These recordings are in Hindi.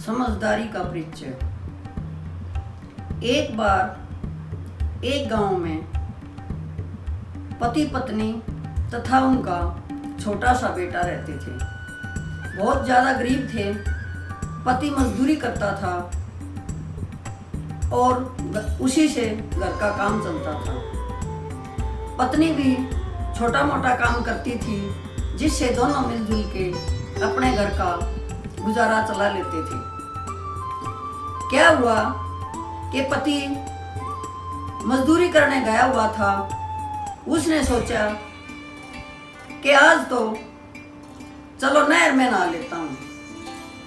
समझदारी का परिचय। एक बार एक गांव में पति पत्नी तथा उनका छोटा सा बेटा रहते थे। बहुत ज़्यादा गरीब थे। पति मजदूरी करता था और उसी से घर का काम चलता था। पत्नी भी छोटा मोटा काम करती थी, जिससे दोनों मिलजुल के अपने घर का गुजारा चला लेते थे। क्या हुआ कि पति मजदूरी करने गया हुआ था। उसने सोचा कि आज तो चलो नहर में नहा लेता हूँ।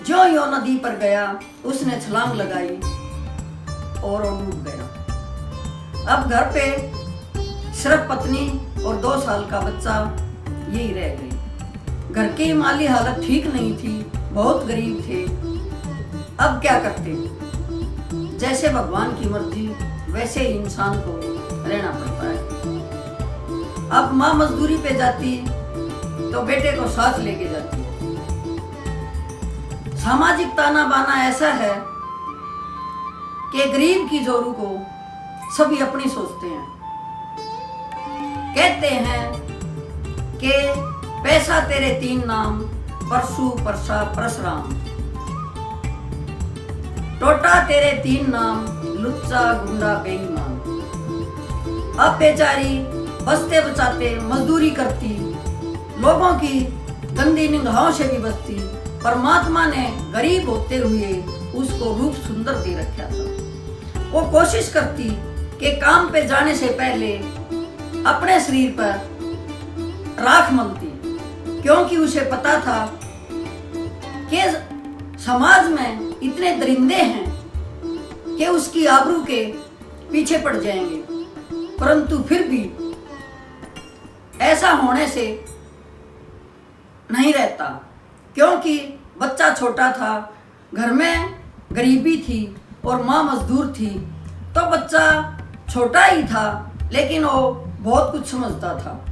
जो यो नदी पर गया, उसने छलांग लगाई और वो डूब गया। अब घर पे सिर्फ पत्नी और 2 साल का बच्चा यही रह गए। घर की माली हालत ठीक नहीं थी, बहुत गरीब थे। अब क्या करते? जैसे भगवान की मर्जी वैसे ही इंसान को रहना पड़ता है। अब माँ मजदूरी पे जाती तो बेटे को साथ लेके जाती। सामाजिक ताना बाना ऐसा है कि गरीब की जोरू को सभी अपनी सोचते हैं। कहते हैं कि पैसा तेरे 3 नाम, परसू परसा परशुराम। टोटा तेरे 3 नाम, लुच्चा गुंडा बेईमान। अब बेचारी बचते बचाते मजदूरी करती, लोगों की गंदी निगाहों से भी बचती। परमात्मा ने गरीब होते हुए उसको रूप सुंदर दे रखा था। वो कोशिश करती कि काम पे जाने से पहले अपने शरीर पर राख मलती, क्योंकि उसे पता था कि समाज में इतने दरिंदे हैं कि उसकी आबरू के पीछे पड़ जाएंगे। परंतु फिर भी ऐसा होने से नहीं रहता, क्योंकि बच्चा छोटा था, घर में गरीबी थी और माँ मजदूर थी। तो बच्चा छोटा ही था, लेकिन वो बहुत कुछ समझता था।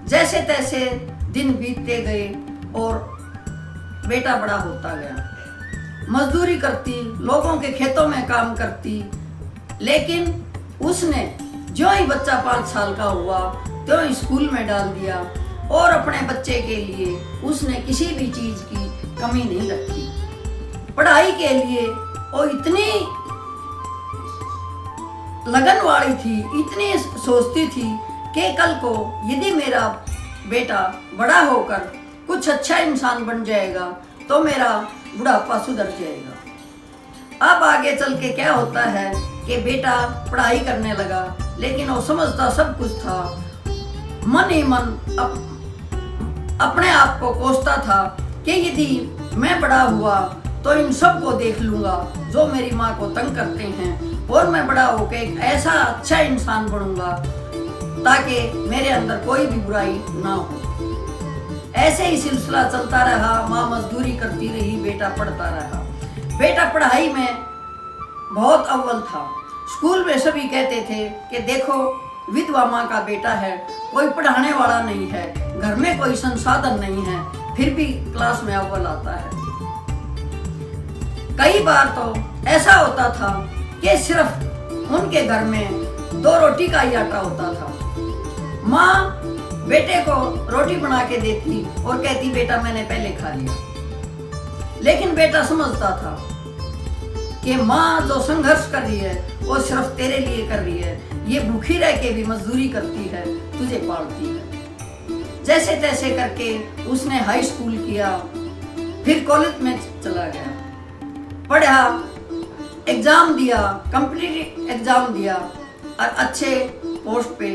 जैसे तैसे दिन बीतते गए और बेटा बड़ा होता गया। मजदूरी करती, लोगों के खेतों में काम करती, लेकिन उसने जो ही बच्चा 5 साल का हुआ तो स्कूल में डाल दिया और अपने बच्चे के लिए उसने किसी भी चीज की कमी नहीं रखी। पढ़ाई के लिए वो इतनी लगन वाली थी, इतनी सोचती थी कि कल को यदि मेरा बेटा बड़ा होकर कुछ अच्छा इंसान बन जाएगा तो मेरा बुढ़ापा सुधर जाएगा। अब आगे चल के क्या होता है कि बेटा पढ़ाई करने लगा, लेकिन वो समझता सब कुछ था। मन ही मन अपने आप को कोसता था कि यदि मैं बड़ा हुआ तो इन सब को देख लूंगा जो मेरी माँ को तंग करते हैं, और मैं बड़ा होकर एक ऐसा अच्छा इंसान बनूंगा ताकि मेरे अंदर कोई भी बुराई ना हो। ऐसे ही सिलसिला चलता रहा। माँ मजदूरी करती रही, बेटा पढ़ता रहा। बेटा पढ़ाई में बहुत अव्वल था। स्कूल में सभी कहते थे कि देखो विधवा माँ का बेटा है, कोई पढ़ाने वाला नहीं है, घर में कोई संसाधन नहीं है, फिर भी क्लास में अव्वल आता है। कई बार तो ऐसा होता था कि सिर्फ उनके घर में 2 रोटी का ही आटा होता था। माँ बेटे को रोटी बना के देती और कहती बेटा मैंने पहले खा लिया। लेकिन बेटा समझता था कि माँ जो संघर्ष कर रही है वो सिर्फ तेरे लिए कर रही है, ये भूखी रह के भी मजदूरी करती है, तुझे पालती है। जैसे तैसे करके उसने हाई स्कूल किया, फिर कॉलेज में चला गया, पढ़ा, एग्जाम दिया, कॉम्पिटिटिव एग्जाम दिया और अच्छे पोस्ट पे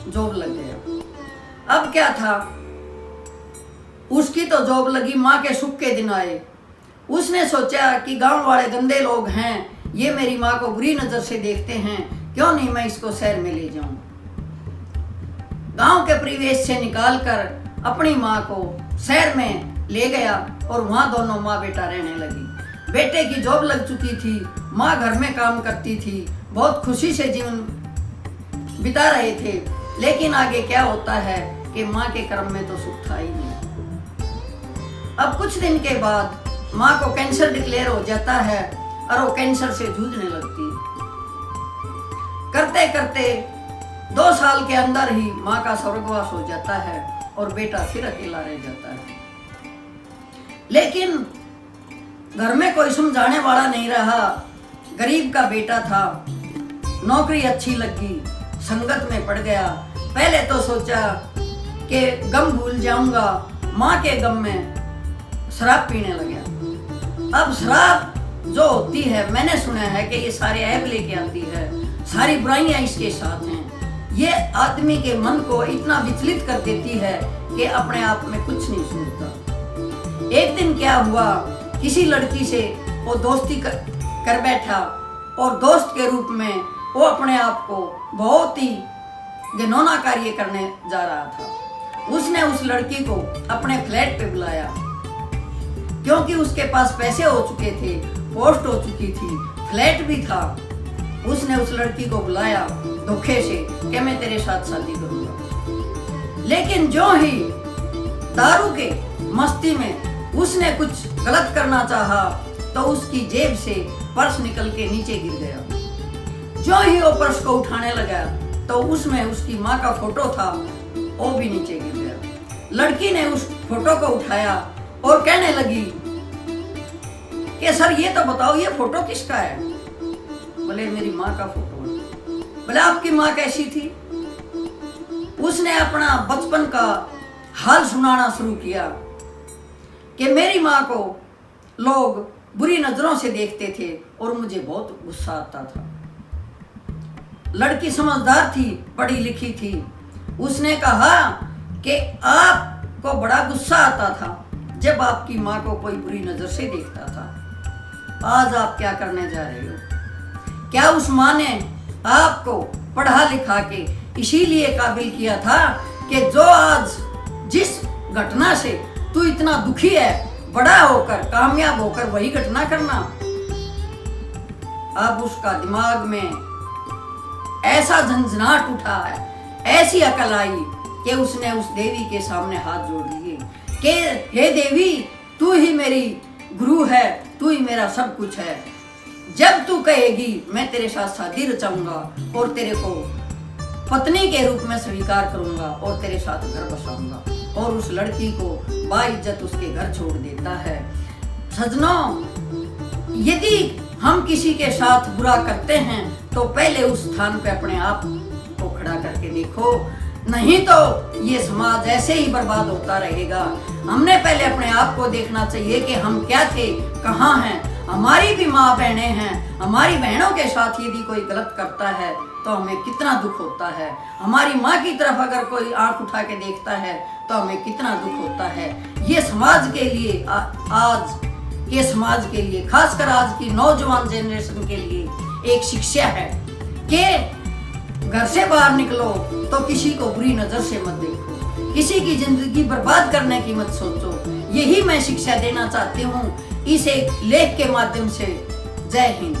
जॉब लग गया। अब क्या था, उसकी तो जॉब लगी, माँ के सुख के दिन आए। उसने सोचा कि गांव वाले गंदे लोग हैं, ये मेरी माँ को बुरी नजर से देखते हैं, क्यों नहीं मैं इसको शहर में ले जाऊं। गांव के परिवेश से निकालकर अपनी माँ को शहर में ले गया और वहां दोनों माँ बेटा रहने लगी। बेटे की जॉब लग चुकी थी, माँ घर में काम करती थी, बहुत खुशी से जीवन बिता रहे थे। लेकिन आगे क्या होता है कि माँ के कर्म में तो सुख था ही नहीं। अब कुछ दिन के बाद माँ को कैंसर डिक्लेयर हो जाता है और वो कैंसर से जूझने लगती। करते करते 2 साल के अंदर ही माँ का स्वर्गवास हो जाता है और बेटा फिर अकेला रह जाता है। लेकिन घर में कोई समझाने वाला नहीं रहा। गरीब का बेटा था, नौकरी अच्छी लगी, संगत में पड़ गया। पहले तो सोचा कि गम भूल जाऊंगा, माँ के गम में शराब पीने लगा। अब शराब जो होती है, मैंने सुना है कि ये सारे ऐब लेके आती है, सारी बुराइयां इसके साथ हैं। ये आदमी के मन को इतना विचलित कर देती है कि अपने आप में कुछ नहीं सोचता। एक दिन क्या हुआ, किसी लड़की से वो दोस्ती कर बैठा और दोस्त के रूप में वो अपने आप को बहुत ही घिनौना कार्य करने जा रहा था। उसने उस लड़की को अपने फ्लैट पे बुलाया, क्योंकि उसके पास पैसे हो चुके थे, पोस्ट हो चुकी थी, फ्लैट भी था। उसने उस लड़की को बुलाया धोखे से कि मैं तेरे साथ शादी करूंगा। लेकिन जो ही दारू के मस्ती में उसने कुछ गलत करना चाहा तो उसकी जेब से पर्स निकल के नीचे गिर गया। जो ही वो पर्स को उठाने लगा तो उसमें उसकी माँ का फोटो था, वो भी नीचे गिर गया। लड़की ने उस फोटो को उठाया और कहने लगी कि सर ये तो बताओ ये फोटो किसका है? बोले मेरी माँ का फोटो है। बोले आपकी माँ कैसी थी? उसने अपना बचपन का हाल सुनाना शुरू किया कि मेरी माँ को लोग बुरी नजरों से देखते थे और मुझे बहुत गुस्सा आता था। लड़की समझदार थी, पढ़ी लिखी थी। उसने कहा कि आपको बड़ा गुस्सा आता था जब आपकी माँ को कोई बुरी नजर से देखता था। आज आप क्या करने जा रहे हो? क्या उस माँ ने आपको पढ़ा लिखा के इसीलिए काबिल किया था कि जो आज जिस घटना से तू इतना दुखी है, बड़ा होकर कामयाब होकर वही घटना करना? अब उसका दिमाग में ऐसा झंझनाट उठा है, ऐसी अकल आई कि उसने उस देवी के सामने हाथ जोड़ लिए कि हे देवी, तू ही मेरी गुरु है, तू ही मेरा सब कुछ है। जब तू कहेगी मैं तेरे साथ शादी रचाऊंगा और तेरे को पत्नी के रूप में स्वीकार करूंगा और तेरे साथ घर बसाऊंगा। और उस लड़की को बाइज्जत उसके घर छोड़ देता है। सजनों, यदि हम किसी के साथ बुरा करते हैं तो पहले उस स्थान पे अपने आप को खड़ा करके देखो, नहीं तो ये समाज ऐसे ही बर्बाद होता रहेगा। हमने पहले अपने आप को देखना चाहिए कि हम क्या थे, कहाँ हैं। हमारी भी माँ बहनें हैं, हमारी बहनों के साथ यदि कोई गलत करता है तो हमें कितना दुख होता है। हमारी माँ की तरफ अगर कोई आंख उठा के देखता है तो हमें कितना दुख होता है। ये समाज के लिए आज के समाज के लिए, खासकर आज की नौजवान जनरेशन के लिए एक शिक्षा है कि घर से बाहर निकलो तो किसी को बुरी नजर से मत देखो, किसी की जिंदगी बर्बाद करने की मत सोचो। यही मैं शिक्षा देना चाहती हूँ इस एक लेख के माध्यम से। जय हिंद।